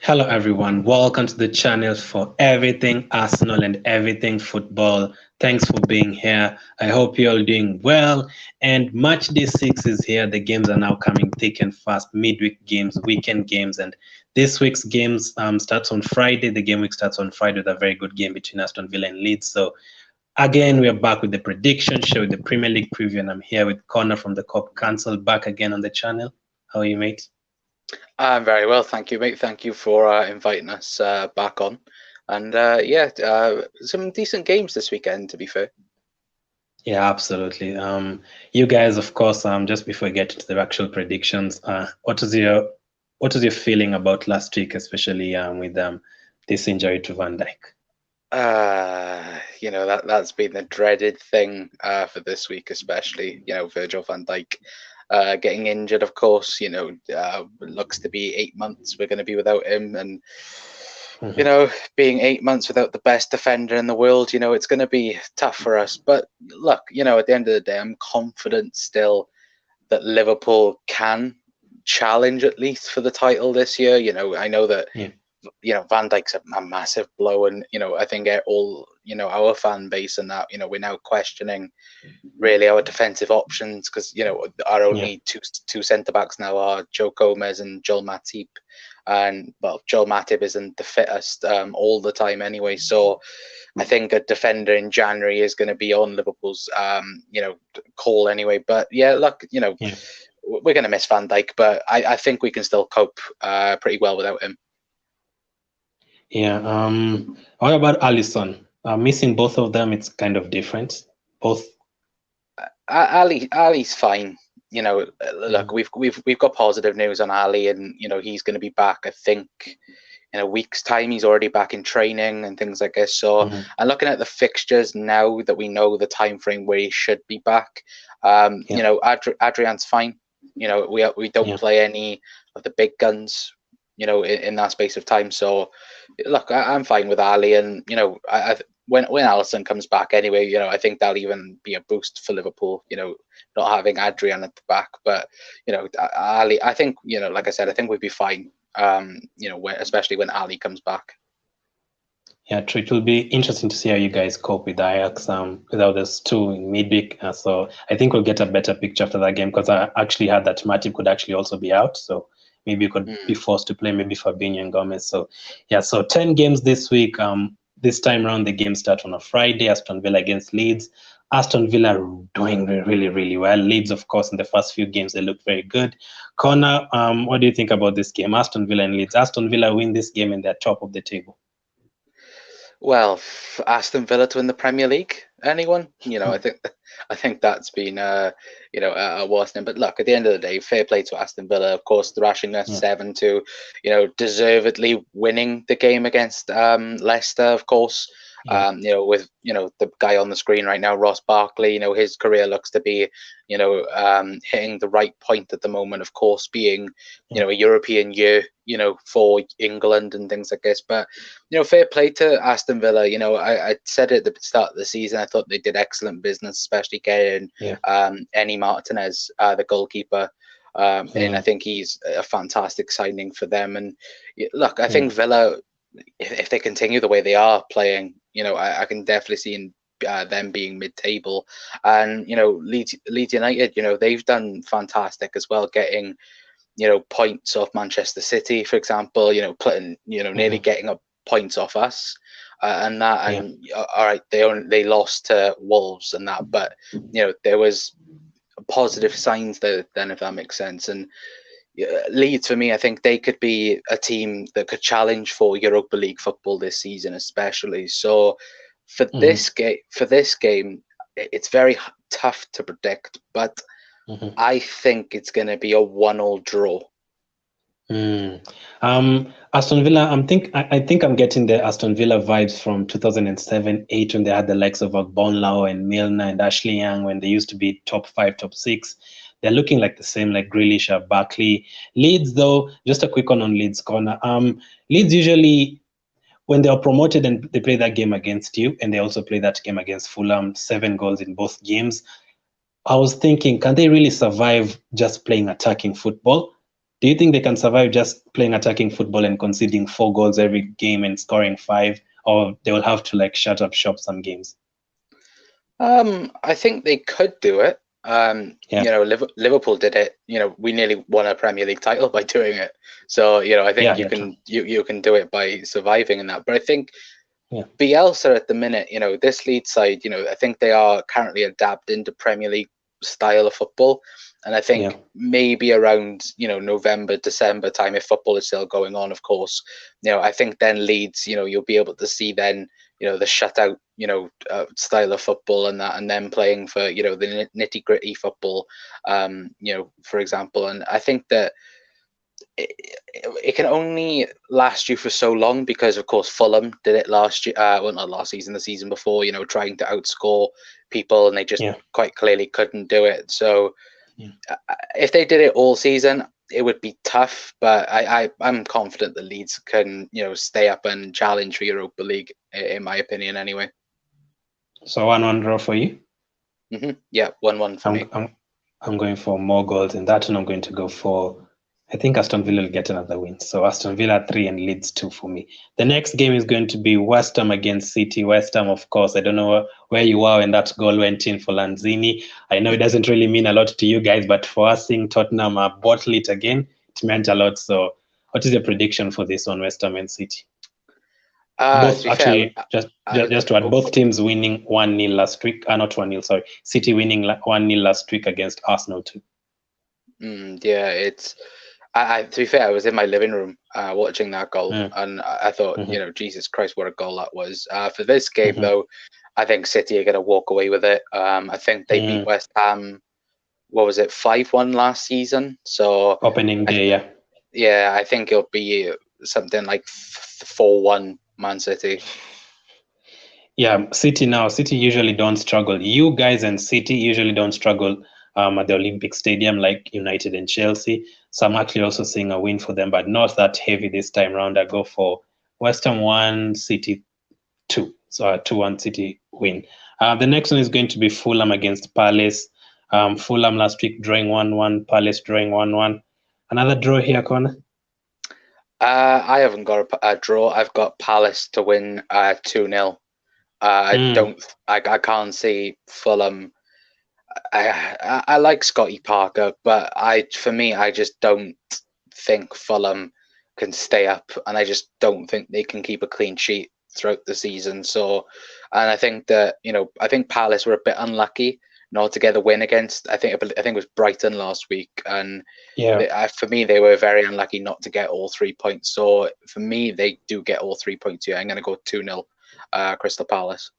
Hello, everyone. Welcome to the channel for everything Arsenal and everything football. Thanks for being here. I hope you're all doing well. And match day 6 is here. The games are now coming thick and fast. Midweek games, weekend games, and this week's games starts on Friday. The game week starts on Friday with a very good game between Aston Villa and Leeds. So again, we are back with the prediction show, the Premier League preview, and I'm here with Connor from the Cop Council back again on the channel. How are you, mate? I'm very well, thank you, mate. Thank you for inviting us back on. And some decent games this weekend, to be fair. Yeah, absolutely. You guys, of course, just before we get into the actual predictions, what is your feeling about last week, especially with this injury to Van Dijk? That's been the dreaded thing for this week, especially. Virgil van Dijk getting injured, of course. Looks to be 8 months we're going to be without him, and being 8 months without the best defender in the world, it's going to be tough for us. But look, at the end of the day, I'm confident still that Liverpool can challenge at least for the title this year. I know that Van Dijk's a massive blow, and I think all our fan base and that we're now questioning really our defensive options, because our only two centre backs now are Joe Gomez and Joel Matip, and well, Joel Matip isn't the fittest all the time anyway, so I think a defender in January is going to be on Liverpool's call anyway. But yeah, look, we're going to miss Van Dijk, but I think we can still cope pretty well without him. Yeah. What about Alisson? Missing both of them, it's kind of different. Both. Ali's fine. Look, we've got positive news on Ali, and he's going to be back. I think in a week's time, he's already back in training and things like this. So, and looking at the fixtures now that we know the time frame where he should be back, Adrian's fine. We don't play any of the big guns, in that space of time. So, look, I'm fine with Ali, and when Alisson comes back anyway, I think that'll even be a boost for Liverpool. Not having Adrian at the back, but Ali, I think like I said, I think we'd be fine. Especially when Ali comes back. Yeah, true. It will be interesting to see how you guys cope with Ajax without those two in midweek. So I think we'll get a better picture after that game, because I actually heard that Matip could actually also be out. So maybe you could be forced to play maybe Fabinho and Gomez. So yeah, so 10 games this week. This time around, the game starts on a Friday. Aston Villa against Leeds. Aston Villa are doing really, really well. Leeds, of course, in the first few games, they look very good. Connor, what do you think about this game? Aston Villa and Leeds. Aston Villa win this game and they're top of the table. Well, Aston Villa to win the Premier League. Anyone? I think that's been a worse thing. But look, at the end of the day, fair play to Aston Villa. Of course, thrashing us 7-2. Deservedly winning the game against Leicester. Of course, with the guy on the screen right now, Ross Barkley. His career looks to be hitting the right point at the moment. Of course, being a European year for England and things like this. But fair play to Aston Villa. I said it at the start of the season, I thought they did excellent business, especially getting Eni Martinez, the goalkeeper. And I think he's a fantastic signing for them. And look, I think Villa, if they continue the way they are playing, I can definitely see them being mid-table. And Leeds United, they've done fantastic as well, getting points off Manchester City, for example. Putting nearly getting up points off us. And all right, they lost to Wolves and that, but there was positive signs there then, if that makes sense. And Leeds, for me, I think they could be a team that could challenge for Europa League football this season, especially. So for this game, it's very tough to predict, but I think it's going to be a 1-1 draw. Aston Villa, I think I'm getting the Aston Villa vibes from 2007-8 when they had the likes of Bonlau and Milner and Ashley Young, when they used to be top 5, top 6. They're looking like the same, like Grealish or Barkley. Leeds, though, just a quick one on Leeds, Corner. Leeds usually, when they are promoted and they play that game against you, and they also play that game against Fulham, 7 goals in both games. I was thinking, can they really survive just playing attacking football? Do you think they can survive just playing attacking football and conceding 4 goals every game and scoring 5, or they will have to like shut up shop some games? I think they could do it. Yeah, Liverpool did it. We nearly won a Premier League title by doing it. So, I think you true. can you can do it by surviving in that. But I think Yeah, Bielsa at the minute, this Leeds side, I think they are currently adapting to Premier League style of football. And I yeah, think maybe around, November, December time, if football is still going on, of course, I think then Leeds, you'll be able to see then, the shutout, style of football and that, and then playing for, the nitty gritty football, for example. And I think that it can only last you for so long because, of course, Fulham did it last year. Well, not last season, the season before. Trying to outscore people, and they just yeah, quite clearly couldn't do it. So, yeah. if they did it all season, it would be tough. But I'm confident the Leeds can, stay up and challenge for Europa League, in my opinion, anyway. So 1-1 draw for you. Yeah, 1-1 for me. I'm going for more goals in that, and I'm going to go for. I think Aston Villa will get another win. So Aston Villa 3 and Leeds 2 for me. The next game is going to be West Ham against City. West Ham, of course. I don't know where you are when that goal went in for Lanzini. I know it doesn't really mean a lot to you guys, but for us seeing Tottenham bottle it again, it meant a lot. So what is your prediction for this on West Ham and City? To Both be fair, actually, just to add, both teams winning 1-0 last week. Not 1-0, sorry. City winning 1-0 last week against Arsenal too. Yeah, it's. To be fair, I was in my living room watching that goal, and I thought, Jesus Christ, what a goal that was. For this game, though, I think City are going to walk away with it. I think they beat West Ham. What was it, 5-1 last season? So opening day, yeah, I think it'll be something like 4-1 Man City. Yeah, City usually don't struggle. You guys and City usually don't struggle at the Olympic Stadium like United and Chelsea. So I'm actually also seeing a win for them, but not that heavy this time round. I go for West Ham 1, City 2. So a 2-1 City win. The next one is going to be Fulham against Palace. Fulham last week drawing 1-1, Palace drawing 1-1. Another draw here, Connor? I haven't got a draw. I've got Palace to win 2-0. I can't see Fulham. I like Scotty Parker, but for me, I just don't think Fulham can stay up, and I just don't think they can keep a clean sheet throughout the season. So, and I think that I think Palace were a bit unlucky not to get the win against. I think it was Brighton last week, and for me, they were very unlucky not to get all 3 points. So for me, they do get all 3 points here. I'm going to go 2-0, Crystal Palace.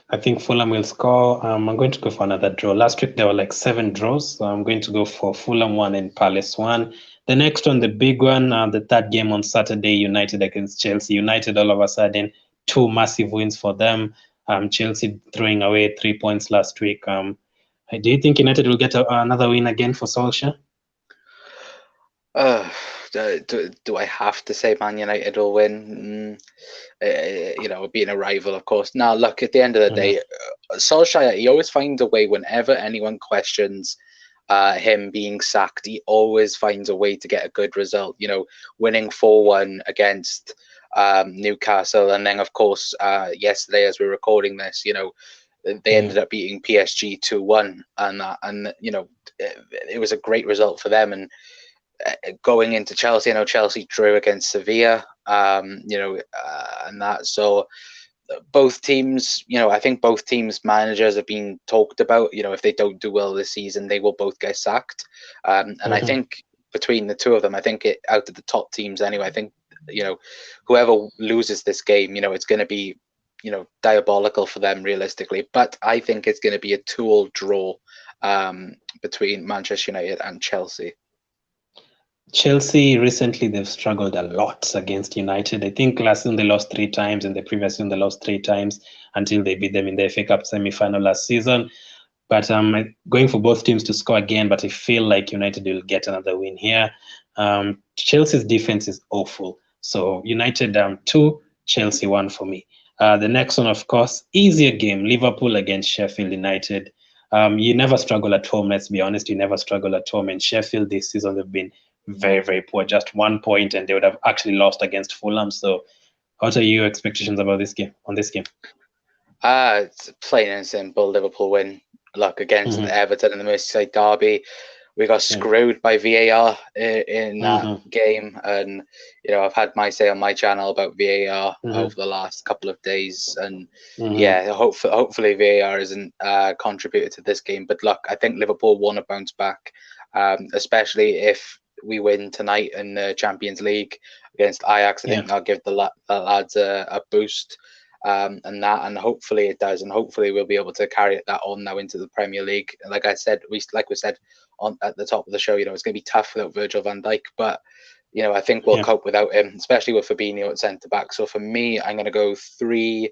I think Fulham will score. I'm going to go for another draw. Last week there were like 7 draws, so I'm going to go for Fulham 1 and Palace 1. The next one, the big one, the third game on Saturday, United against Chelsea. United all of a sudden 2 massive wins for them. Chelsea throwing away 3 points last week. Do you think United will get another win again for Solskjaer? Do I have to say Man United will win? Being a rival, of course. Now, look, at the end of the day, Solskjaer, he always finds a way whenever anyone questions him being sacked. He always finds a way to get a good result. Winning 4-1 against Newcastle, and then, of course, yesterday, as we're recording this, they ended up beating PSG 2-1, and it was a great result for them. And going into Chelsea, I know Chelsea drew against Sevilla, and that. So both teams, I think both teams' managers have been talked about. If they don't do well this season, they will both get sacked. And I think between the two of them, I think out of the top teams anyway, I think whoever loses this game, it's going to be diabolical for them realistically. But I think it's going to be a 2-2 draw between Manchester United and Chelsea. Chelsea recently they've struggled a lot against United. I think last season they lost 3 times, and the previous season they lost 3 times until they beat them in the FA Cup semi-final last season. But I'm going for both teams to score again, but I feel like United will get another win here. Chelsea's defense is awful. So United 2, Chelsea 1 for me. The next one, of course, easier game, Liverpool against Sheffield United. You never struggle at home, let's be honest. You never struggle at home. And Sheffield this season, they've been very, very poor. Just 1 point, and they would have actually lost against Fulham. So, what are your expectations about this game? On this game? It's plain and simple. Liverpool win. Look, against Everton in the Merseyside derby, we got screwed by VAR in that game, and I've had my say on my channel about VAR over the last couple of days, and hopefully VAR isn't contributed to this game. But look, I think Liverpool want to bounce back, especially if we win tonight in the Champions League against Ajax. I think that'll give the lads a boost. And hopefully it does, and hopefully we'll be able to carry that on now into the Premier League. Like we said at the top of the show, it's going to be tough without Virgil van Dijk, but I think we'll cope without him, especially with Fabinho at centre back. So for me, I'm going to go 3-0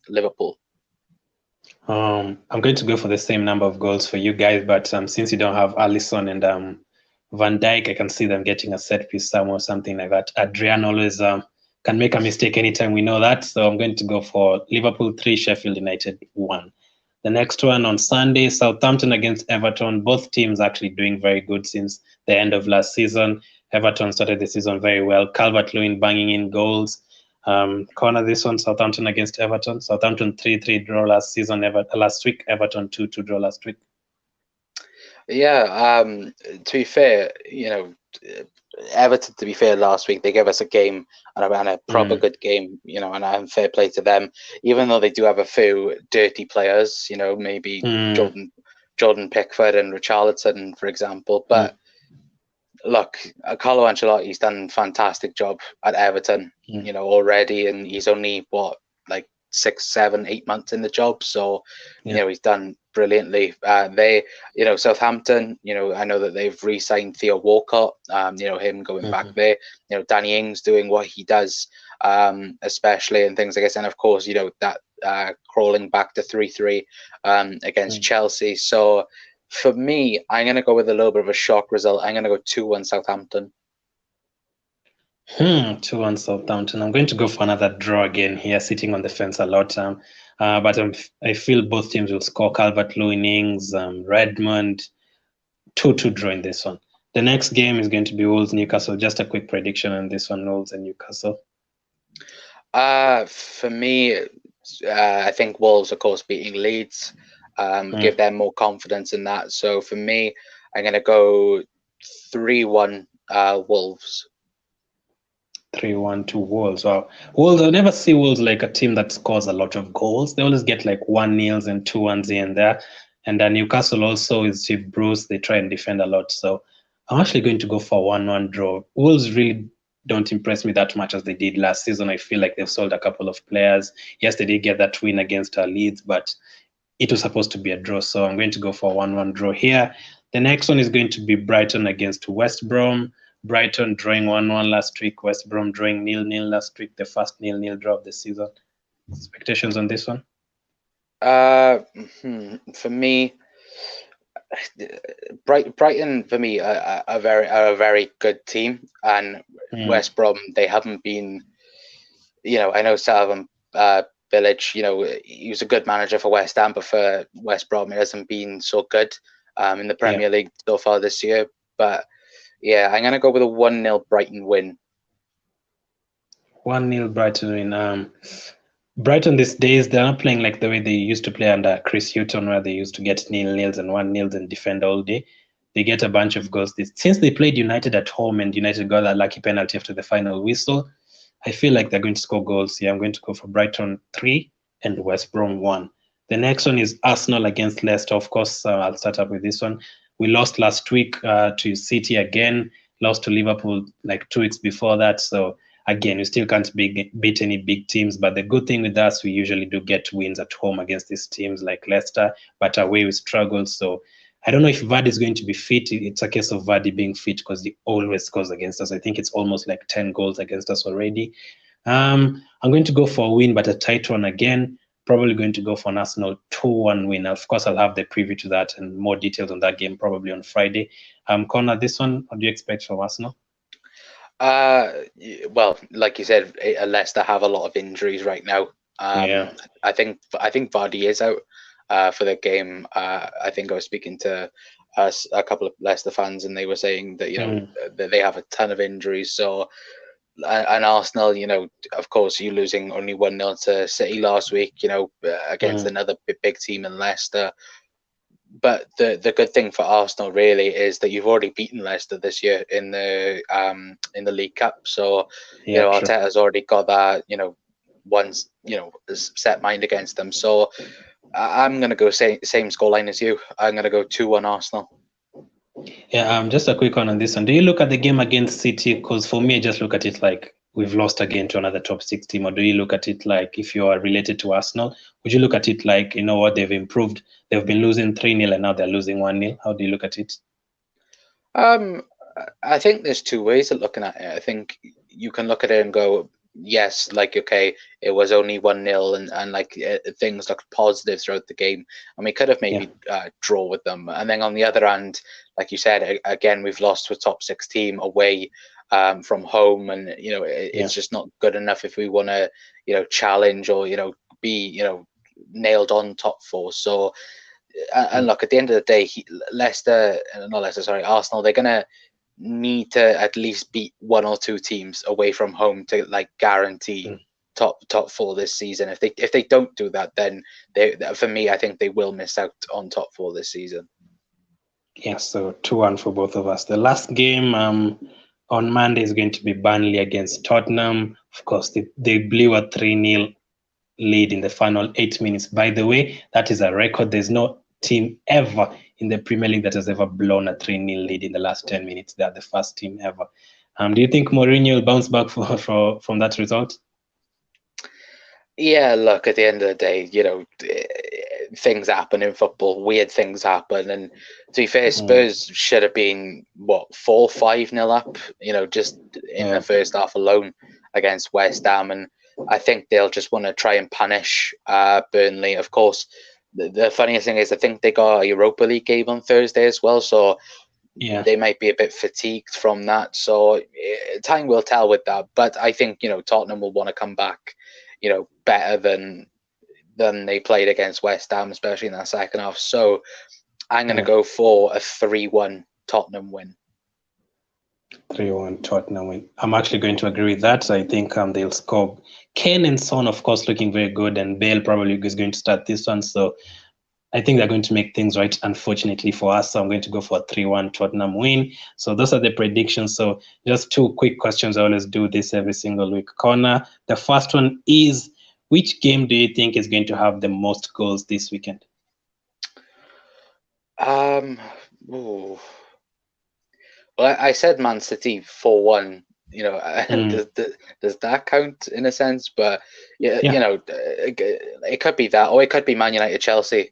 Liverpool. I'm going to go for the same number of goals for you guys, but since you don't have Alisson and Van Dijk, I can see them getting a set piece somewhere, something like that. Adrian always can make a mistake anytime, we know that. So I'm going to go for Liverpool 3, Sheffield United 1. The next one on Sunday, Southampton against Everton. Both teams actually doing very good since the end of last season. Everton started the season very well. Calvert-Lewin banging in goals. Corner this one, Southampton against Everton. Southampton 3-3 draw last week. Everton 2-2 draw last week. Yeah, to be fair, Everton, to be fair, last week they gave us a game and a proper good game, and fair play to them. Even though they do have a few dirty players, maybe Jordan Pickford and Richarlison, for example. But look, Carlo Ancelotti's done a fantastic job at Everton, already, and he's only 6, 7, 8 months in the job. So, he's done brilliantly. Southampton, I know that they've re-signed Theo Walcott, him going back there. Danny Ings doing what he does, especially and things like this. And of course, that crawling back to 3-3 against Chelsea. So for me, I'm going to go with a little bit of a shock result. I'm going to go 2-1 Southampton. 2-1 Southampton. I'm going to go for another draw again here, sitting on the fence a lot. But I feel both teams will score. Calvert-Lewin, Ings, Redmond, 2-2 draw in this one. The next game is going to be Wolves Newcastle. Just a quick prediction on this one, Wolves and Newcastle. For me, I think Wolves, of course, beating Leeds, give them more confidence in that. So for me, I'm going to go 3-1 Wolves. 3-1 to Wolves. Wow. Wolves, I never see Wolves like a team that scores a lot of goals. They always get like 1-0s and 2-1s here and there. And Newcastle also is with Bruce. They try and defend a lot. So I'm actually going to go for a 1-1 draw. Wolves really don't impress me that much as they did last season. I feel like they've sold a couple of players. Yes, they did get that win against Leeds, but it was supposed to be a draw. So I'm going to go for a 1-1 draw here. The next one is going to be Brighton against West Brom. Brighton drawing 1-1 last week. West Brom drawing 0-0 last week. The first 0-0 draw of the season. Expectations on this one? For me, Brighton for me are a very good team, and West Brom, they haven't been. I know Salvan Village. He was a good manager for West Ham, but for West Brom, it hasn't been so good in the Premier League so far this year. But yeah, I'm gonna go with a 1-0 Brighton win. 1-0 Brighton win. Brighton these days, they're not playing like the way they used to play under Chris Hughton, where they used to get 0-0s and 1-0s and defend all day. They get a bunch of goals. Since they played United at home and United got a lucky penalty after the final whistle, I feel like they're going to score goals here. I'm going to go for Brighton 3 and West Brom 1. The next one is Arsenal against Leicester. Of course, I'll start up with this one. We lost last week to City again, lost to Liverpool like 2 weeks before that. So again, we still can't beat any big teams. But the good thing with us, we usually do get wins at home against these teams like Leicester, but away we struggle. So I don't know if Vardy is going to be fit. It's a case of Vardy being fit because he always scores against us. I think it's almost like 10 goals against us already. I'm going to go for a win, but a tight one again. Probably going to go for an Arsenal 2-1 win. Of course, I'll have the preview to that and more details on that game probably on Friday. Connor, this one, what do you expect from Arsenal? Well, like you said, Leicester have a lot of injuries right now. I think Vardy is out for the game. I think I was speaking to a couple of Leicester fans, and they were saying that that they have a ton of injuries. So, and Arsenal, of course, you losing only 1-0 to City last week, against another big team in Leicester. But the good thing for Arsenal really is that you've already beaten Leicester this year in the League Cup. So Arteta's already got that once set mind against them. So I'm going to go same scoreline as you. I'm going to go 2-1 Arsenal. Yeah, just a quick one on this one. Do you look at the game against City? Because for me, I just look at it like we've lost again to another top 6 team. Or do you look at it like, if you are related to Arsenal, would you look at it like, what, they've improved? They've been losing 3-0 and now they're losing 1-0. How do you look at it? I think there's two ways of looking at it. I think you can look at it and go, yes, like, okay, it was only 1-0 and like things looked positive throughout the game, and we could have maybe draw with them. And then on the other hand, like you said, again, we've lost to a top 6 team away from home, and it's just not good enough if we want to challenge or be nailed on top 4. So and look, at the end of the day, Arsenal, they're gonna need to at least beat 1 or 2 teams away from home to like guarantee top 4 this season. If they don't do that, then for me, I think they will miss out on top 4 this season. Yeah, so 2-1 for both of us. The last game on Monday is going to be Burnley against Tottenham. Of course, they blew a 3-0 lead in the final 8 minutes. By the way, that is a record. There's no team ever in the Premier League that has ever blown a 3-0 lead in the last 10 minutes. They're the first team ever. Do you think Mourinho will bounce back from that result? Yeah, look, at the end of the day, things happen in football. Weird things happen. And to be fair, Spurs should have been, 4-5-0 up, just in the first half alone against West Ham. And I think they'll just want to try and punish Burnley. Of course, the funniest thing is I think they got a Europa League game on Thursday as well. So they might be a bit fatigued from that. So time will tell with that. But I think, Tottenham will want to come back, better than they played against West Ham, especially in that second half. So I'm going to go for a 3-1 Tottenham win. 3-1 Tottenham win. I'm actually going to agree with that. I think they'll score. Kane and Son, of course, looking very good, and Bale probably is going to start this one. So I think they're going to make things right, unfortunately for us. So I'm going to go for a 3-1 Tottenham win. So those are the predictions. So just 2 quick questions. I always do this every single week. Connor, the first one is, which game do you think is going to have the most goals this weekend? Well, I said Man City 4-1. Does that count in a sense? But it could be that, or it could be Man United Chelsea.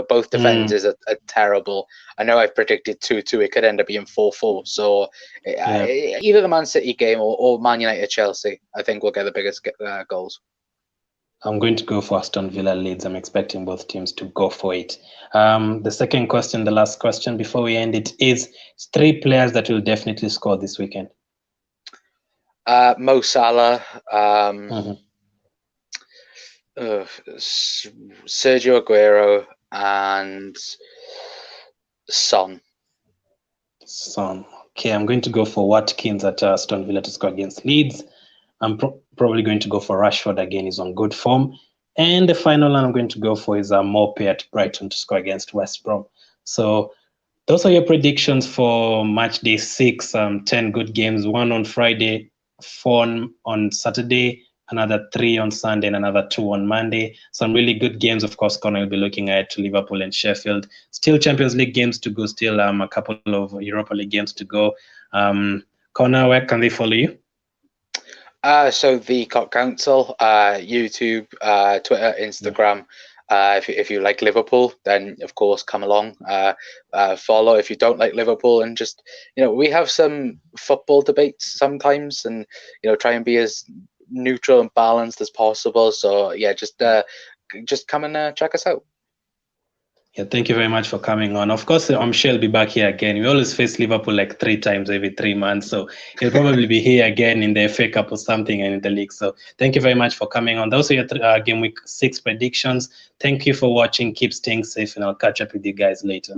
Both defenses are terrible. I know I've predicted 2-2. It could end up being 4-4. So either the Man City game or Man United Chelsea, I think will get the biggest goals. I'm going to go for Aston Villa Leeds. I'm expecting both teams to go for it. The second question, the last question before we end it, is 3 players that will definitely score this weekend. Mo Salah, Sergio Aguero, and Son. Okay, I'm going to go for Watkins at Aston Villa to score against Leeds. I'm probably going to go for Rashford again. He's on good form. And the final one I'm going to go for is Mope at Brighton to score against West Brom. So those are your predictions for match day 6. 10 good games, 1 on Friday, 4 on Saturday, another 3 on Sunday, and another 2 on Monday. Some really good games. Of course, Connor will be looking ahead to Liverpool and Sheffield. Still Champions League games to go. Still a couple of Europa League games to go. Connor, where can they follow you? So the Cock Council, YouTube, Twitter, Instagram. If you like Liverpool, then of course come along, follow. If you don't like Liverpool, and just we have some football debates sometimes, and try and be as neutral and balanced as possible. So yeah, just come and check us out. Yeah, thank you very much for coming on. Of course, I'm sure he'll be back here again. We always face Liverpool like 3 times every 3 months. So he'll probably be here again in the FA Cup or something and in the league. So thank you very much for coming on. Those are your game week 6 predictions. Thank you for watching. Keep staying safe, and I'll catch up with you guys later.